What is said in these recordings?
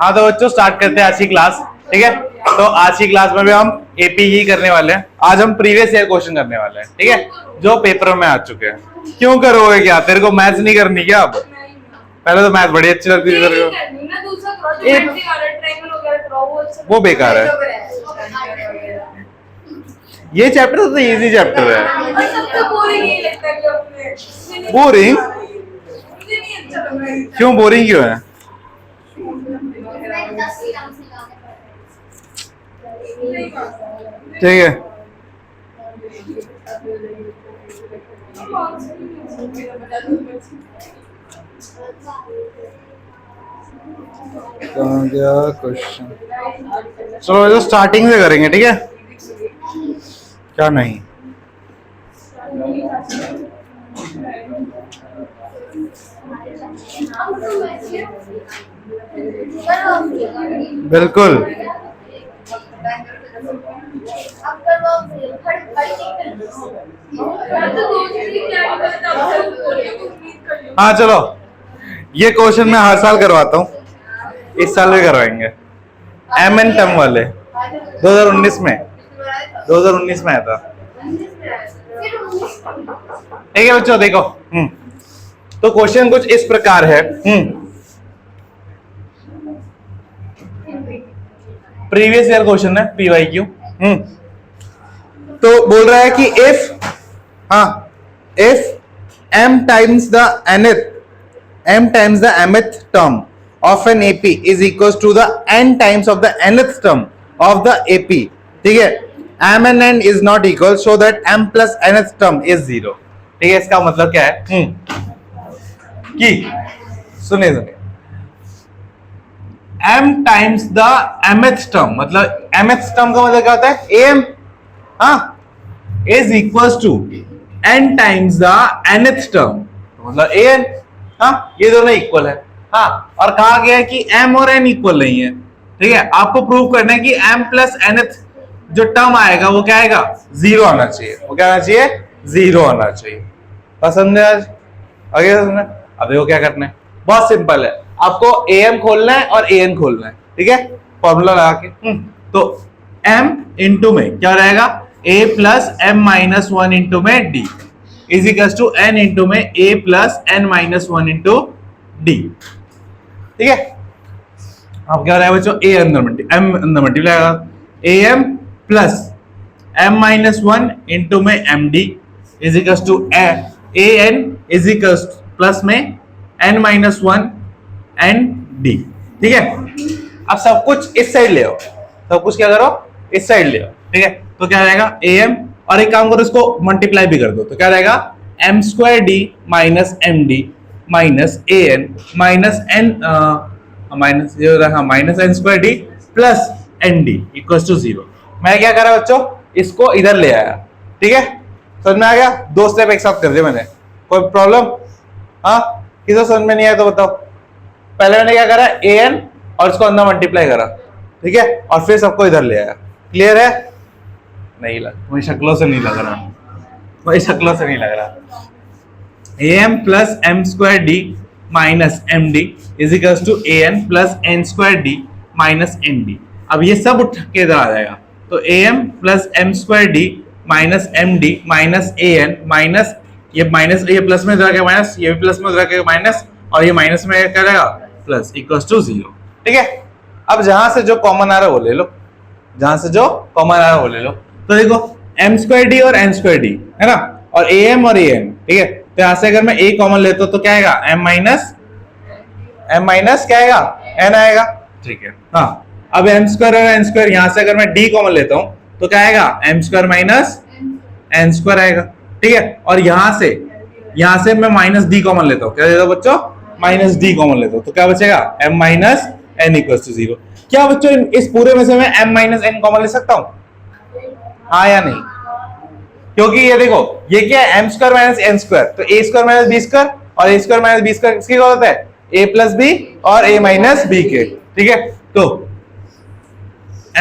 हाँ तो बच्चों स्टार्ट करते हैं आज की क्लास। ठीक है, तो आज की क्लास में भी हम एपी ही करने वाले हैं। आज हम प्रीवियस ईयर क्वेश्चन करने वाले हैं, ठीक है, जो पेपर में आ चुके हैं। क्यों करोगे क्या? तेरे को मैथ्स नहीं करनी क्या? अब पहले तो मैथ बड़ी अच्छी लगती थी तेरे को। वो बेकार है। ये चैप्टर तो इजी चैप्टर है। बोरिंग क्यों? बोरिंग क्यों है? ठीक है, कहाँ गया क्वेश्चन? चलो तो स्टार्टिंग से करेंगे, ठीक है? क्या नहीं, बिल्कुल। हाँ चलो, ये क्वेश्चन मैं हर साल करवाता हूँ, इस साल भी करवाएंगे। एम एन टर्म वाले 2019 में आया था। ठीक है बच्चों, देखो तो क्वेश्चन कुछ इस प्रकार है। प्रीवियस ईयर क्वेश्चन है, पीवाईक्यू। तो बोल रहा है कि if m times the mth term of an AP is equals to the n times of the nth term of the AP, ठीक है, m and n is not equal so that m plus nth term is 0। ठीक है, इसका मतलब क्या है कि सुनिए m times the mth term, मतलब mth term का मतलब क्या होता है? am is equals to n times the nth term, मतलब an। ये दोनों इक्वल है। और कहा गया है कि m और n इक्वल नहीं है। ठीक है, आपको प्रूव करना है कि m प्लस nth जो टर्म आएगा वो क्या आएगा? 0 आना चाहिए। वो क्या आना चाहिए? 0 आना चाहिए। पसंद है आज? आगे समझना। अब देखो क्या करना है, बहुत सिंपल है। आपको am खोलना है और an खोलना है, ठीक है, फॉर्मूला लगा के। तो m इंटू में क्या रहेगा? a plus m minus 1 into में d is equal to n into में a plus n minus 1 into d। ठीक है, अब क्या हो रहा है बच्चों? a अंदर मल्टीप्लाई होगा, am plus m minus 1 into में md is equal to an is equal plus में n माइनस 1 nd। ठीक है, अब सब कुछ इस साइड ले आओ, सब कुछ क्या करो? इस साइड ले आओ। ठीक है, तो क्या रहेगा? am, और एक काम करो, इसको मल्टीप्लाई भी कर दो, तो क्या रहेगा? m square d minus md minus an minus n minus minus n square d plus nd equal to 0। मैं क्या करा बच्चों? इसको इधर ले आया। ठीक है, समझ में आ गया? 2 स्टेप एक साथ कर दिए मैंने। कोई प्रॉब्लम? किसी समझ में नहीं आया तो बताओ। पहले मैंने क्या करा? an और इसको अंदर मल्टीप्लाई करा, ठीक है, और फिर सबको इधर ले आया। क्लियर है? नहीं लग, वही शक्लों से नहीं लग रहा, am plus m square d minus md is equal to an plus n square d minus nd। अब ये सब उठ के इधर आ जाएगा, तो am plus m square d minus md minus an minus ये माइनस, ये प्लस में इधर आके माइनस, ये भी प्लस में इधर आके माइनस, और ये माइनस में क्या रहेगा? Plus equal to 0। ठीक है, अब जहां से जो कॉमन आ रहा है वो ले लो, तो देखो m स्क्वायर डी और n स्क्वायर डी है ना, और am और an। ठीक है, तो यहां से अगर मैं a कॉमन लेता हूं तो क्या आएगा? m माइनस क्या आएगा? n आएगा। ठीक है, अब m स्क्वायर और n स्क्वायर, यहां से अगर मैं d कॉमन लेता हूं तो क्या आएगा? m square minus n square आएगा। ठीक है, और यहां से मैं माइनस d कॉमन लेता हूं, क्या देता हूं बच्चों? माइनस d कॉमन लेता हूं, तो क्या बचेगा? m minus n equal to 0। क्या बच्चों इस पूरे में से मैं m माइनस n कॉमन ले सकता हूं? हाँ या नहीं? क्योंकि ये देखो, ये क्या है? m square minus n square, तो a square minus b square, और a square minus b square किसकी क्या होता है? a प्लस b और a माइनस b के। ठीक है, तो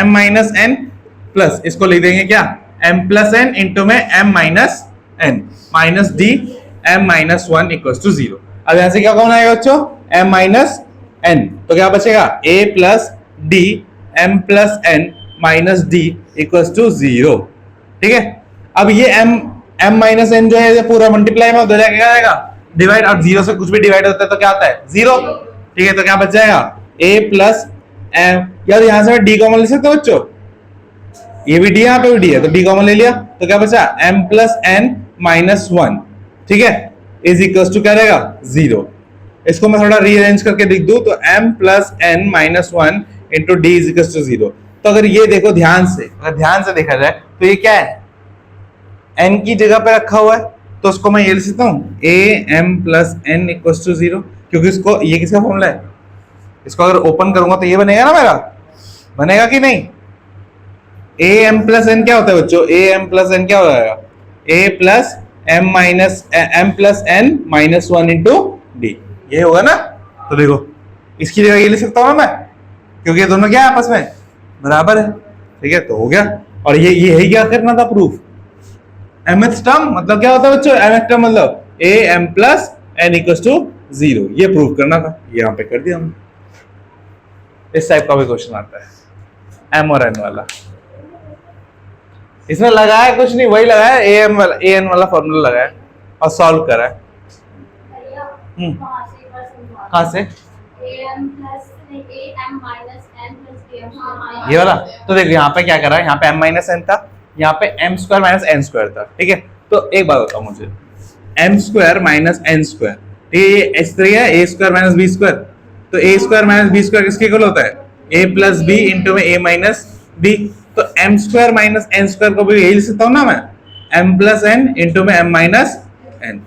m माइनस n प्लस इसको लिख देंगे क्या? m प्लस n इंटू में m minus n minus d m minus 1 equal to 0। अब यहां से क्या कॉमन आएगा बच्चों? m माइनस एन, तो क्या बचेगा a plus d m plus n minus d equals to 0। ठीक है, अब ये m माइनस एन जो है ये पूरा मल्टीप्लाई में हो जाएगा, क्या आएगा डिवाइड, और 0 से कुछ भी डिवाइड होता है तो क्या आता है 0। ठीक है, तो क्या बच जाएगा a प्लस m, यार यहां से मैं d कॉमन ले सकता हूं बच्चों, ये भी d यहाँ पे भी d है तो d कॉमन ले लिया, तो क्या बचा m प्लस एन माइनस 1। ठीक है, इज इक्वल्स टू क्या रहेगा 0। इसको मैं थोड़ा रीअरेंज करके लिख दूं तो m plus n minus 1 into d is equals to 0। तो अगर ये देखो ध्यान से, अगर ध्यान से देखा जाए तो ये क्या है, n की जगह पे रखा हुआ है, तो उसको मैं ये लिख सकता हूँ a m plus n equals to 0, क्योंकि इसको, ये किसका फॉर्मूला है, इसको अगर ओपन करूंगा तो ये बनेगा ना मेरा, बनेगा कि नहीं। a m प्लस एन क्या होता है बच्चों, a m प्लस एन क्या हो जाएगा a plus m minus m plus n minus 1 into d, ये होगा ना। तो देखो इसकी जगह ये लिख सकता हूँ मैं, क्योंकि ये दोनों क्या है आपस में बराबर है। ठीक है, तो हो गया, और ये यही क्या करना था प्रूफ, mth टर्म मतलब क्या होता है बच्चों, mth टर्म मतलब a m plus n equals to 0, ये प्रूफ करना था, ये यहाँ पे कर दिया हमने। इस टाइप का भी क्वेश्चन आता है m और n वाला, इसमें लगाया कुछ नहीं, वही लगाया a n वाला फॉर्मूला लगाया और सॉल्व करा है। कहाँ से ये वाला, तो देखो यहाँ पे क्या करा है, यहाँ पे m माइनस एन था, यहाँ पे m square minus n square था। ठीक है, तो एक बात बताओ मुझे, m square minus n square, ठीक है, इस तरह है a square minus b square, तो a square minus b square किसके इक्वल होता है a प्लस बी इंटू में a माइनस बी, तो m square minus n square को भी यही लिख सकता हूँ ना मैं, m प्लस एन इंटू में m माइनस एन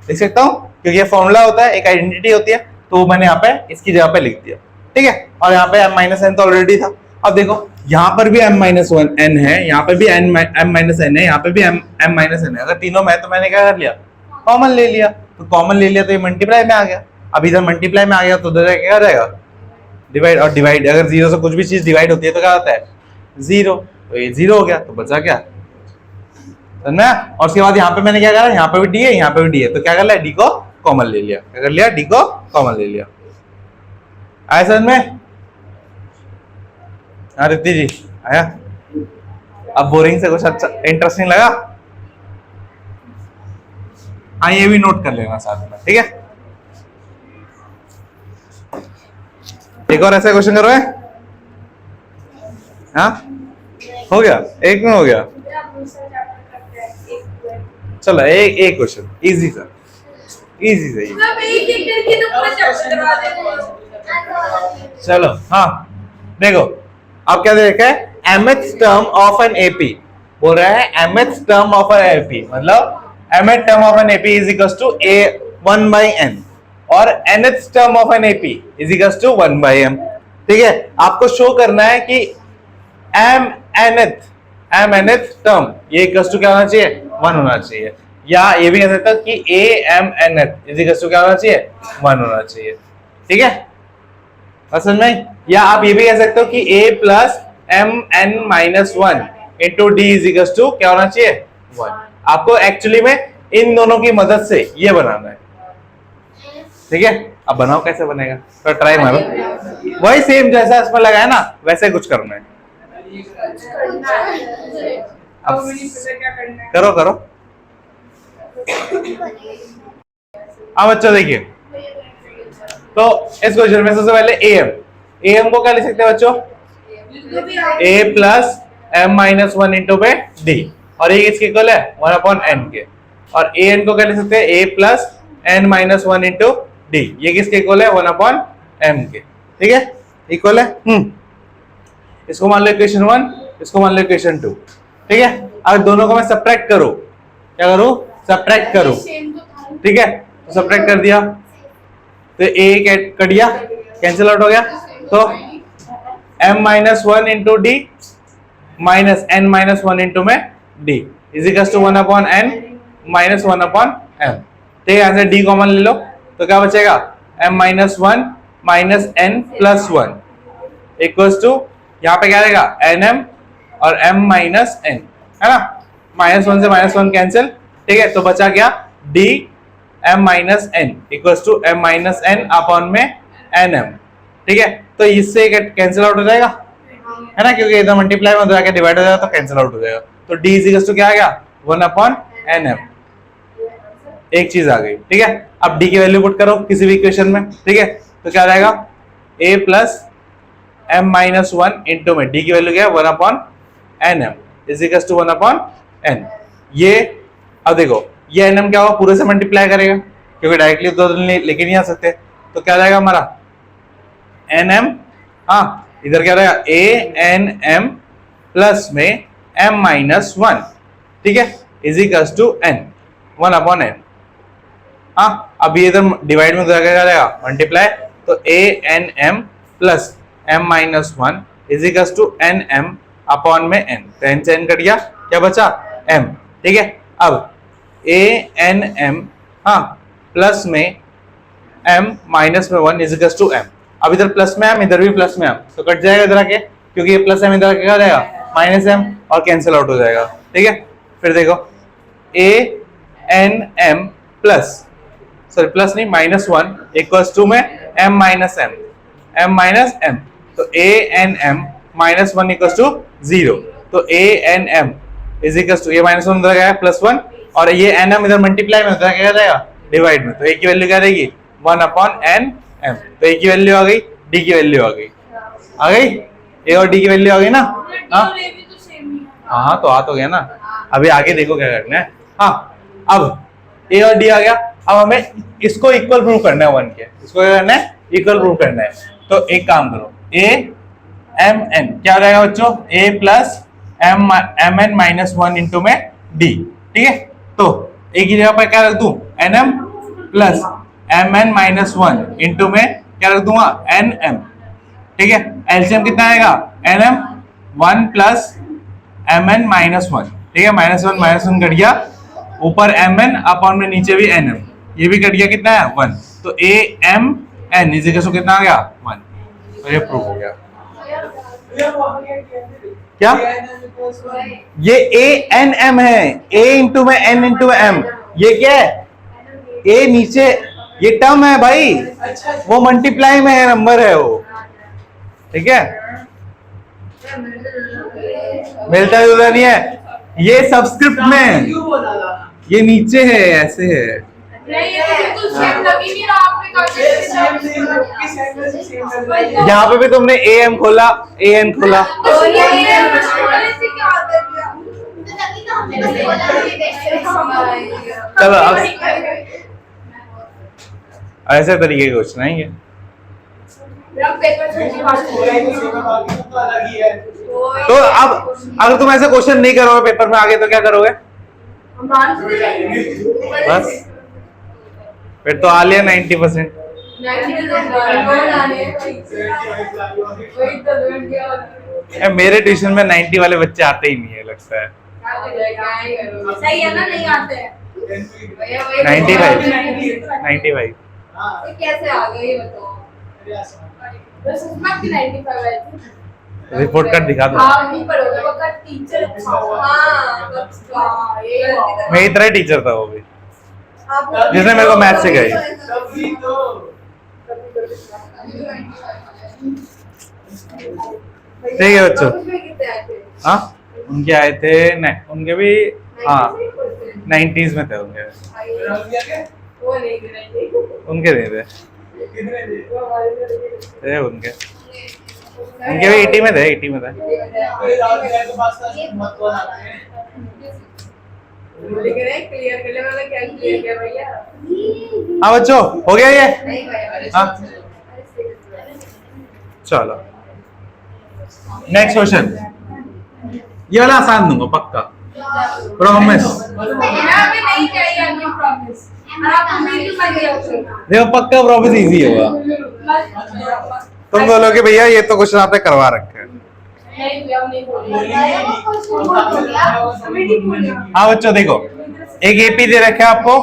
लिख सकता हूँ, क्योंकि ये फॉर्मूला होता है, एक आइडेंटिटी होती है, तो मैंने यहाँ पे इसकी जगह पे लिख दिया। ठीक है, और यहाँ पे m माइनस एन तो ऑलरेडी था। अब देखो यहाँ पर भी m माइनस एन है, यहाँ पे भी m माइनस एन है, यहाँ पे भी m माइनस एन है, अगर तीनों में तो मैंने क्या कर लिया कॉमन ले लिया, तो कॉमन ले लिया तो ये मल्टीप्लाई में आ गया। अब इधर मल्टीप्लाई में आ गया तो उधर क्या रहेगा डिवाइड, और डिवाइड अगर 0 से कुछ भी चीज डिवाइड होती है तो क्या होता है 0, तो ये 0 हो गया, तो बचा क्या समझा। और उसके बाद यहाँ पे मैंने क्या करा, यहाँ पे भी डी है, यहाँ पे भी डी है, तो क्या कर लिया डी को कॉमन ले लिया, क्या कर लिया डी को कॉमन ले लिया। आया समझ में, हाँ रिद्धि जी आया। अब बोरिंग से कुछ अच्छा इंटरेस्टिंग लगा, हाँ ये भी नोट कर लेना साथ में। ठीक है, एक और ऐसा क्वेश्चन करो है, हाँ हो गया, एक में हो गया, चलो एक क्वेश्चन इजी सा, इजी सही, चलो हाँ देखो अब क्या देखा है, mth term of an AP, बोल रहा है mth term of an AP, मतलब mth term of an AP is equals to a 1 by n, और nth term of an AP is equals to 1 by m। ठीक है, आपको show करना है कि m nth टर्म ये इक्वल्स टू क्या होना चाहिए 1 होना चाहिए, या ये भी कह सकता हूं कि a m nth is equals to क्या होना चाहिए 1 होना चाहिए। ठीक है, समझ में, या आप ये भी कह सकते हो कि a plus m n minus 1 into d is equals to क्या होना चाहिए 1। आपको एक्चुअली में इन दोनों की मदद से ये बनाना है। ठीक है, अब बनाओ कैसे बनेगा, तो ट्राई मारो, वही सेम जैसा इसमें लगा है ना वैसे कुछ करना है। अब करो करो, अब बच्चों देखिए, तो इस क्वेश्चन में सबसे पहले am को क्या लिख सकते हैं बच्चों, a plus m minus 1 into पे d, और ये किसके इक्वल है 1 अपॉन n के, और an को क्या लिख सकते हैं a plus n minus 1 into d, ये किसके इक्वल है 1 अपॉन m के। ठीक है, इक्वल है, इसको मान लो इक्वेशन 1, इसको मान लो इक्वेशन 2। ठीक है, अब दोनों को मैं सब्ट्रैक्ट करूं, क्या करूं सब्ट्रैक्ट करूं। ठीक है, तो सब्ट्रैक्ट कर दिया तो a कट गया, कैंसिल आउट हो गया, तो m minus 1 into D minus n minus 1 into में d इज इक्वल टू 1 अपॉन n माइनस 1 अपॉन m। ठीक है, यहाँ से d कॉमन ले लो तो क्या बचेगा m minus 1 minus n plus 1 equals to, यहाँ पे क्या रहेगा nm और m माइनस n, है ना, माइनस 1 से माइनस 1 कैंसिल। ठीक है, तो बचा क्या d m minus n equals to m minus n upon में nm। ठीक है, तो इससे कैंसिल आउट हो जाएगा, है ना, क्योंकि इधर मल्टीप्लाई में हो जाएगा, डिवाइड हो जाएगा तो कैंसिल आउट हो जाएगा। तो d इक्वल्स टू क्या आ गया 1/nm, एक चीज आ गई। ठीक है, अब d की वैल्यू पुट करो किसी भी इक्वेशन में। ठीक है, तो क्या आ जाएगा a plus m minus 1 into में d की वैल्यू क्या है 1/nm is equals to 1/n। ये अब देखो ये nm क्या होगा, पूरे से मल्टीप्लाई करेगा क्योंकि डायरेक्टली तो लेके नहीं आ सकते, तो क्या जाएगा हमारा nm, हाँ इधर क्या रहेगा a/n/m प्लस में m माइनस 1, ठीक है, is equals to n 1/n। हाँ अब ये इधर डिवाइड में क्या जाएगा मल्टीप्लाई, तो a/n/m plus m minus 1 is equals to nm upon में n, तो n से n कट गया, क्या बचा m। ठीक है, अब a/n/m हाँ प्लस में m माइनस में 1 इज इक्वल्स टू m। अब इधर प्लस में m, इधर भी प्लस में m, तो कट जाएगा इधर आके, क्योंकि ये प्लस m इधर आके क्या जाएगा माइनस m और कैंसिल आउट हो जाएगा। ठीक है, फिर देखो a/n/m प्लस सॉरी प्लस नहीं माइनस 1 इक्वल्स टू में m माइनस m, तो a/n/m माइनस 1 इक्वल्स टू 0, तो a/n/m इज इक्वल्स टू ये माइनस 1 इधर गया प्लस 1 और ये nm इधर मल्टीप्लाई में होता है क्या जाएगा डिवाइड में, तो a की वैल्यू क्या रहेगी 1/nm, तो a की वैल्यू आ गई, d की वैल्यू आ गई, a और d की वैल्यू आ गई ना। हाँ तो आ तो गया ना, अभी आगे देखो क्या करना है। हाँ अब a और d आ गया, अब हमें इसको इक्वल प्रूव करना है 1 के, इसको क्या करना है इक्वल प्रूव करना है। तो एक काम करो a/m/n क्या हो जाएगा बच्चों a plus mn minus 1 into में d। ठीक है, तो एक ही जगह पर क्या रख दूं nm plus mn minus 1 into में क्या रख दूंगा nm। ठीक है, एलसीएम कितना आएगा nm 1 प्लस mn माइनस 1। ठीक है, माइनस 1 कट गया, ऊपर mn अपॉन में नीचे भी nm, ये भी कट गया, कितना है 1, तो a/m/n इज इक्वल टू कितना आ गया 1, तो ये प्रूव हो गया। क्या ये a/n/m है, a इंटू में n इंटू में m, ये क्या है a नीचे ये टर्म है भाई, वो मल्टीप्लाई में है, नंबर है वो। ठीक है, मिलता जुलता नहीं है, ये सबस्क्रिप्ट में है, ये नीचे है, ऐसे है। यहाँ पे भी तुमने am खोला an खोला, चलो अब ऐसे तरीके के क्वेश्चन आएंगे। तो अब अगर तुम ऐसे क्वेश्चन नहीं करोगे पेपर में आगे तो क्या करोगे, बस फिर तो आ लिया 90%। मेरे ट्यूशन में 90 वाले बच्चे आते ही नहीं है, लगता है सही है ना, नहीं आते हैं 95 कैसे आ गए ये बताओ, रिपोर्ट कार्ड दिखा दो। हाँ नहीं पढ़ोगे पक्का टीचर अच्छा होगा। हाँ ये मैं ही तरह टीचर था वो भी, जिसने मेरे को मैथ सिखाई। ठीक है बच्चों, हाँ उनके आए थे उनके भी हाँ 90s में थे उनके, उनके नहीं थे उनके भी 80 में थे, 80 में थे। हाँ बच्चों हो गया ये, हाँ चलो नेक्स्ट क्वेश्चन, ये वाला आसान दूंगा पक्का, प्रॉमिस। देखो पक्का प्रॉमिस इजी होगा, तुम बोलोगे भैया ये तो क्वेश्चन आपने करवा रखे हैं। हाँ बच्चों देखो, एक एपी दे रखे आपको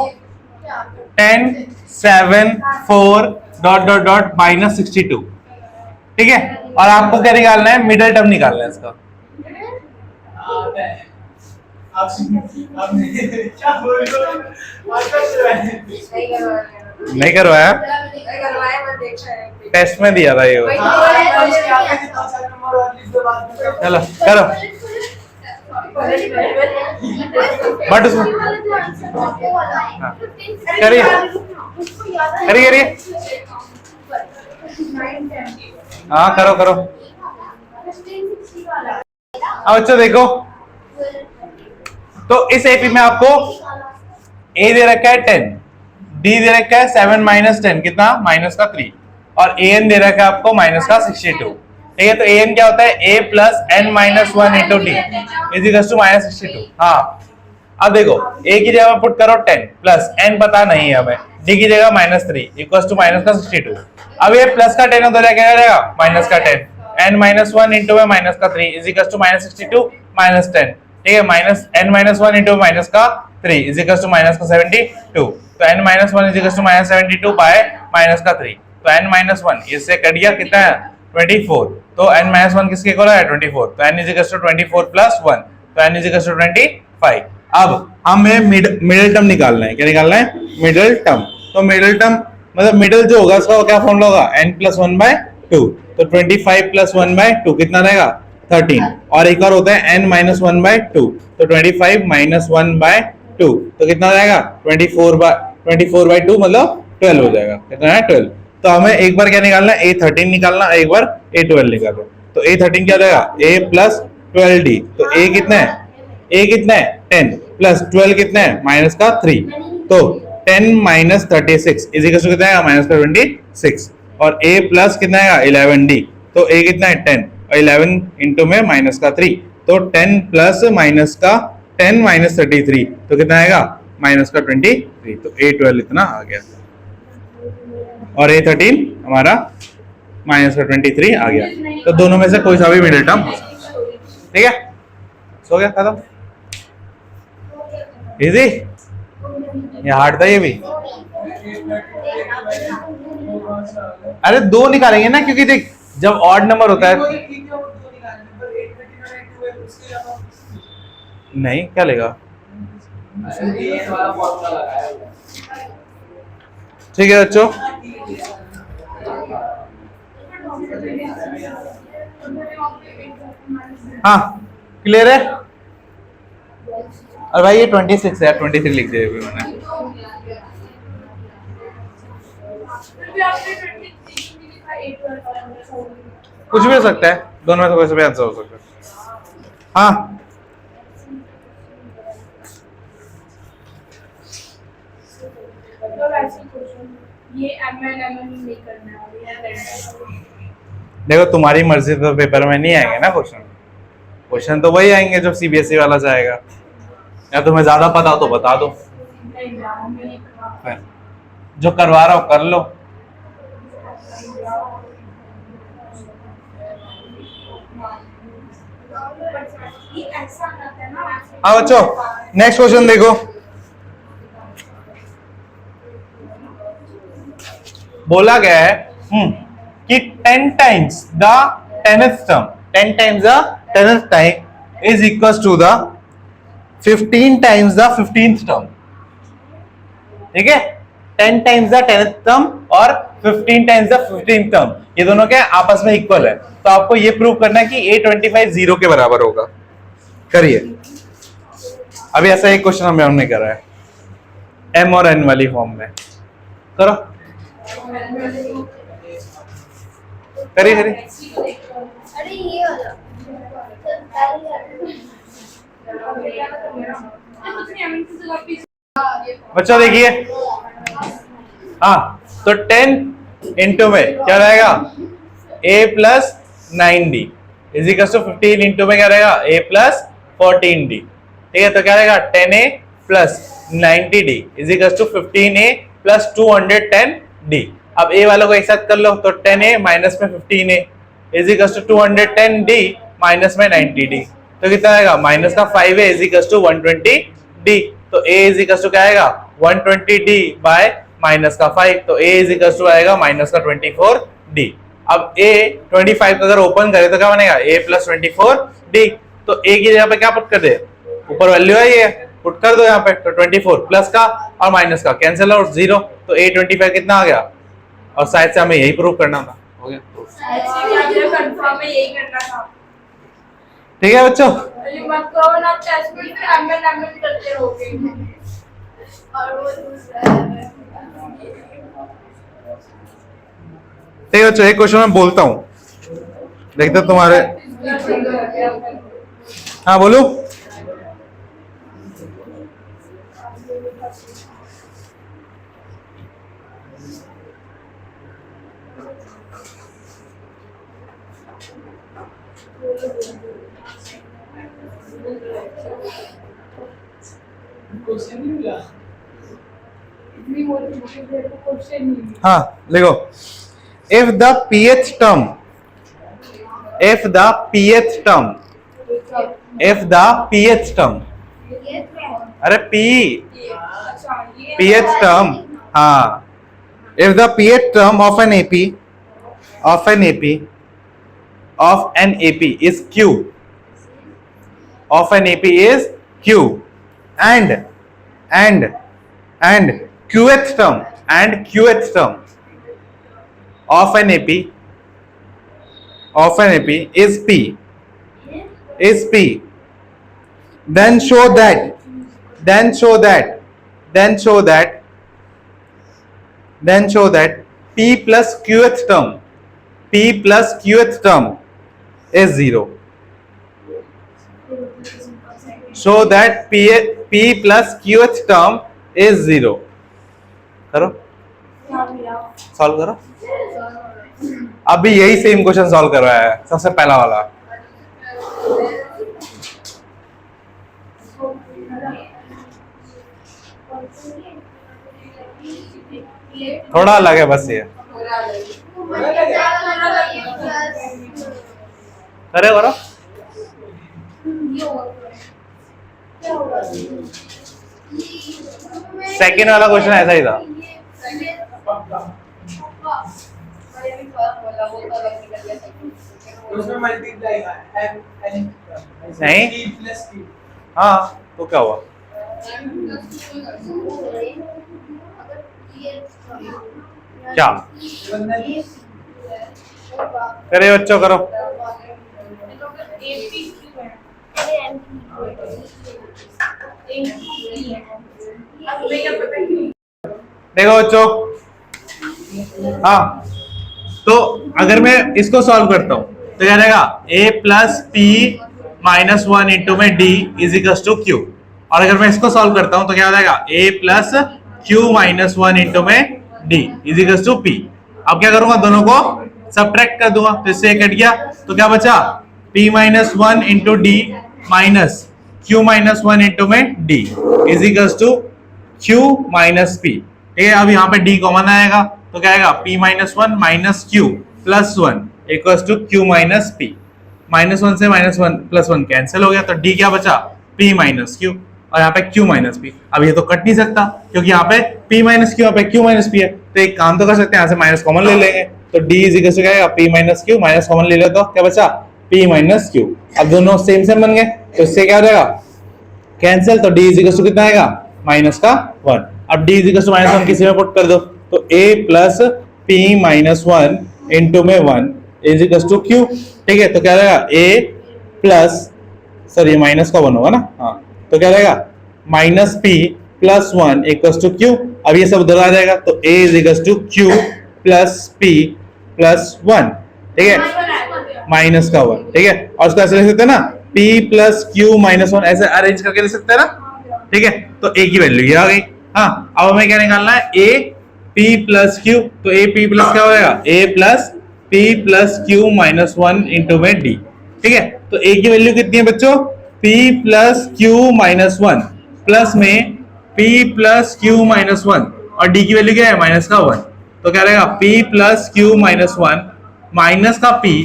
10 7 4 -62, ठीक है, और आपको क्या निकालना है, मिडिल टर्म निकालना है इसका। नहीं करवाया, करवाया मैं देखा है टेस्ट में दिया था ये। वही तो चलो करो, बट उसमें हाँ। करिए करिए करिए, हाँ करो करो। अब अच्छा देखो, तो इस एपी में आपको ए दे रखा है 10, डी दे रखा है 7 माइनस 10 कितना माइनस का 3, और ए एन दे रखा है आपको माइनस का 62। ठीक है, तो ए एन क्या होता है, a plus n minus 1 into d is equal to minus 62। हाँ अब देखो, ए की जगह पुट करो 10 प्लस एन पता नहीं है हमें, डी की जगह माइनस 3 इक्वल टू माइनस का 62। अब ये प्लस का 10 उधर क्या रहेगा, माइनस का 10, एन माइनस 1 इंटू में माइनस का 3 is equal to minus 62 minus 10। ठीक है, minus n minus 1 into minus का 3 इज इक्वल टू माइनस का 72। तो n minus 1 is equal to minus 72 by minus का 3। तो एन माइनस 1 इससे कट गया, कितना है 24। तो एन माइनस 1 किसके इक्वल है 24। तो n is equal to 24 plus 1, तो एन इज इक्वल टू 25। अब हमें मिडिल टर्म निकालना है। क्या निकालना है, मिडिल टर्म। तो मिडिल टर्म मतलब मिडिल जो होगा उसका क्या फॉर्मूला होगा, n प्लस 1 बाय 2। तो 25 प्लस 1 बाय 2 कितना रहेगा 13। और एक और होता है n माइनस 1 बाय 2। तो 25 माइनस 1 बाय 2 तो कितना रहेगा 24 बाय 2 मतलब 12 हो जाएगा। कितना है 12। तो हमें एक बार क्या निकालना है, a13 निकालना, एक बार a12 निकालो। तो a13 क्या जाएगा, a प्लस 12d। तो a कितना है, a कितना है 10 प्लस 12 कितना है माइनस का 3। तो 10 माइनस 36 इज इक्वल टू कितना है माइनस का 26। और a प्लस कितना है 11d। तो a कितना है 10 और 11 इंटू में माइनस का 3। तो 10 प्लस माइनस का 10 माइनस 33 तो कितना आएगा माइनस का 23। तो a12 इतना आ गया और a13 हमारा माइनस का 23 आ गया। तो दोनों में से कोई सा भी मिडिल टर्म हो सकता है। ठीक है, सो गया खत्म। इजी, ये हार्ड था ये भी। अरे दो निकालेंगे ना, क्योंकि देख जब ऑड नंबर होता है नहीं क्या लेगा। ठीक है बच्चों, हाँ क्लियर है। और भाई ये 26 है, 23 लिख दिया मैंने। कुछ भी हो सकता है, दोनों में से कोई सा भी आंसर हो सकता है। हाँ ये नहीं करना है। देखो तुम्हारी मर्जी, तो पेपर में नहीं आएंगे ना क्वेश्चन तो वही आएंगे जो सीबीएसई वाला जाएगा। या तुम्हें ज्यादा पता हो तो बता दो, जो करवा रहा हो कर लो। हाँ बच्चों, नेक्स्ट क्वेश्चन देखो। बोला गया है कि 10 times the 10th term, 10 times the 10th time is equals to the 15 times the 15th term। ठीक है, 10 times the 10th term और 15 times the 15th term ये दोनों क्या आपस में इक्वल है। तो आपको ये प्रूव करना है कि a25 0 के बराबर होगा। करिए, अभी ऐसा एक क्वेश्चन हमने करा है m और n वाली फॉर्म में। करो करिए करिए। अरे ये वाला बच्चों देखिए, हाँ तो 10 इंटू में क्या रहेगा a plus 9d is equal to 15 into में क्या रहेगा a प्लस 14d। ठीक है, तो क्या रहेगा 10a plus 90d is equal to 15a plus 210d। अब a वालों को एक साथ कर लो, तो 10a माइनस में 15a is equal to 210d minus में 90d। तो कितना आएगा माइनस का 5a is equal to 120d। तो a इज इक्वल टू क्या आएगा 120d बाय माइनस का 5। तो a इज इक्वल टू आएगा माइनस का 24d। अब a 25 का अगर ओपन करे तो क्या बनेगा a प्लस 24d। तो a की जगह पे क्या पुट कर दे, ऊपर वैल्यू है ये, पुट कर दो यहाँ पे, तो 24 प्लस का और माइनस का कैंसिल आउट 0, तो A25 कितना आ गया, और शायद से हमें यही प्रूव करना था। हो गया कंफर्म है, यही करना था। ठीक है बच्चों, अरे मत करो ना टेस्ट में, फिर अमेंड करते रहोगे। और वो दूसरा ठीक है बच्चों, एक क्वेश्चन मैं बोलता हूँ, देखते हो तुम्हारे, हाँ बोलो। हाँ देखो, if the pth term, if the pth term, if the pth term, अरे p pth term, हाँ, if the pth term of an AP, of an AP, of an AP is q, of an AP is q, and qth term, and qth term of an AP, of an AP is p, is p, then show that, then show that, then show that, then show that p plus qth term, p plus qth term is 0. Show that p plus qth term is 0. करो, solve करो। अभी यही same question solve करवाया है, सबसे पहला वाला। थोड़ा अलग है बस ये, करे करो। सेकेंड वाला क्वेश्चन ऐसा ही था। उसमें मल्टीप्लाई नहीं, हाँ तो क्या हुआ, क्या करे बच्चों, करो। देखो बच्चों, हाँ तो अगर मैं इसको सॉल्व करता हूं तो क्या रहेगा, a plus p minus 1 into में d is equals to q, और अगर मैं इसको सॉल्व करता हूं तो क्या हो जाएगा, a plus q minus 1 into में d is equals to p। अब क्या करूंगा, दोनों को सबट्रैक्ट कर दूंगा, तो इससे कट गया, तो क्या बचा, p minus 1 into D minus q minus 1 into में d is equals to q minus p। ठीक है, अब यहाँ पे d कॉमन आएगा, तो क्या आएगा, p minus 1 minus q plus 1 equals to q minus p। Minus 1 से माइनस 1 प्लस 1 कैंसिल हो गया, तो d क्या बचा, p माइनस q, और यहाँ पे q माइनस p। अब ये तो कट नहीं सकता, क्योंकि यहाँ पे p माइनस q, यहाँ पे q माइनस p है, तो एक काम तो कर सकते हैं, यहाँ से माइनस कॉमन ले लेंगे, तो d इज इक्वल टू क्या आएगा, p minus q, minus common ले ले तो क्या बचा, p माइनस q। अब दोनों सेम सेम बन गए, तो इससे क्या हो जाएगा, कैंसिल, तो d इज इक्वल टू कितना आएगा, माइनस का 1। अब d is equal to minus 1 किसी में पुट कर दो, तो a plus p minus 1 into में 1 इज इक्वल टू q। ठीक है, तो क्या रहेगा, a प्लस, सॉरी माइनस का 1 होगा ना, हाँ, तो क्या रहेगा, minus p plus 1 equal to q। अब ये सब उधर आ जाएगा, तो a is equal to q plus p plus 1। ठीक है, माइनस का 1। ठीक है, और उसको ऐसे लिख सकते हैं ना, p प्लस q माइनस 1, ऐसे अरेंज करके लिख सकते हैं ना। ठीक है, तो a की वैल्यू ये आ गई। हाँ, अब हमें क्या निकालना है, a p प्लस q, तो a p प्लस क्या हो जाएगा, a plus p plus q minus 1 into में d। ठीक है, तो a की वैल्यू कितनी है बच्चों, p plus q minus 1 plus में p प्लस q माइनस 1, और d की वैल्यू क्या है, माइनस का 1, तो क्या रहेगा, p plus q minus 1 minus का p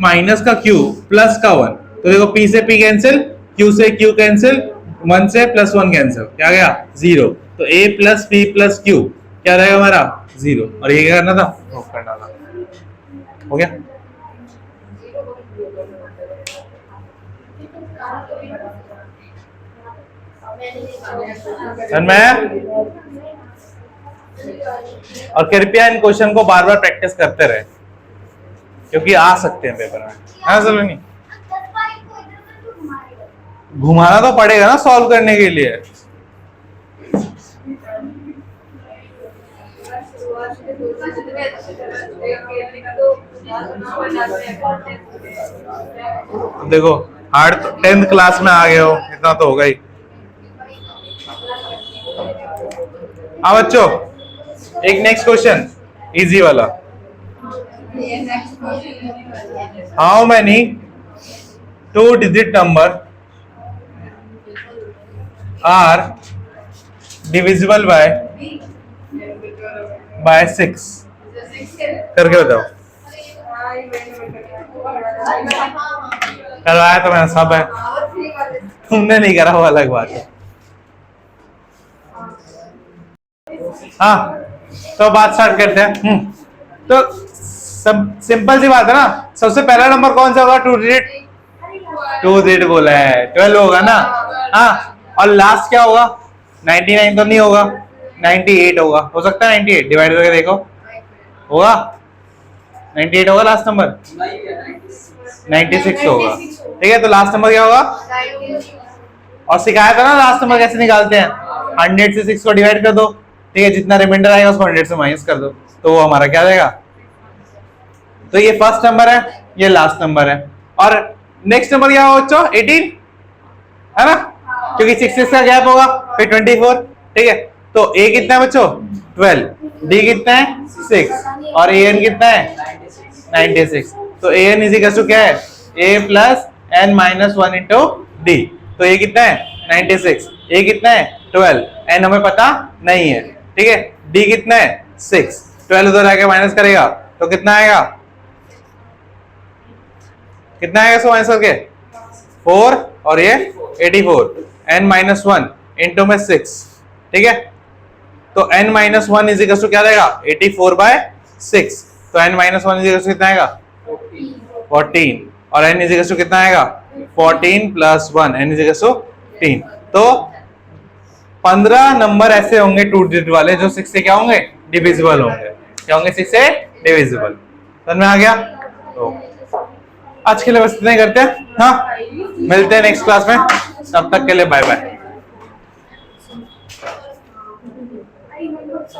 माइनस का q प्लस का 1, तो देखो p से p कैंसिल, q से q कैंसिल, 1 से प्लस 1 कैंसिल, क्या गया 0, तो a plus p plus q क्या रहेगा हमारा 0, और ये क्या करना था, प्रूफ करना था। हो गया, समझ में आया? और कृपया इन क्वेश्चन को बार बार प्रैक्टिस करते रहे, क्योंकि आ सकते हैं पेपर में। हाँ चलो नहीं, घुमाना तो पड़ेगा ना सॉल्व करने के लिए। देखो हार्ड तो 10th क्लास में आ गए हो, इतना तो होगा ही। हाँ बच्चों, एक नेक्स्ट क्वेश्चन इजी वाला। How many 2-digit number are divisible by 6? करके बताओ। करवाया तो मैंने, सब है, तुमने नहीं करा वो अलग बात है। हाँ तो बात स्टार्ट करते हैं। तो सब सिंपल सी बात है ना, सबसे पहला नंबर कौन सा होगा? 2 डिजिट बोला है, 12 होगा ना। हाँ, और लास्ट क्या होगा? 99 तो नहीं होगा, 98 होगा। हो सकता है 98, डिवाइड करके देखो, होगा 98 होगा लास्ट नंबर, 96 होगा। ठीक है, तो लास्ट नंबर क्या होगा? और सिखाया था ना लास्ट नंबर कैसे निकालते हैं, 100 से 6 को डिवाइड कर दो। ठीक है, जितना रिमाइंडर आएगा उसको 100 से माइनस कर दो, तो वो हमारा क्या रहेगा? तो ये फर्स्ट नंबर है, ये लास्ट नंबर है। और नेक्स्ट नंबर क्या होगा बच्चों? 18 है ना, क्योंकि 6 का गैप होगा, फिर 24। ठीक है, तो a कितना है बच्चों? 12, d कितना है? 6, और an कितना है? 96। तो an इज इक्वल टू क्या है? a plus n minus 1 into d। तो a कितना है? 96, a कितना है? 12, n हमें पता नहीं है। ठीक है, d कितना है? 6, 12 उधर आके माइनस करेगा तो कितना आएगा? कितना आएगा सो माइनस करके? 4, और ये 84, n माइनस 1 इंटू में 6। ठीक है, तो n minus 1 is equal to क्या रहेगा? 84 बाय 6। तो n minus 1 is equal to कितना आएगा? 14, और n इज इक्वल टू कितना आएगा? 14 plus 1, n is equal to 3। तो 15 नंबर ऐसे होंगे 2 डिजिट वाले जो 6 से क्या होंगे? डिविजिबल होंगे। क्या होंगे? 6 से डिविजिबल। समझ में आ गया? तो आज के लिए बस इतना ही करते हैं। हाँ, मिलते हैं नेक्स्ट क्लास में, तब तक के लिए बाय बाय।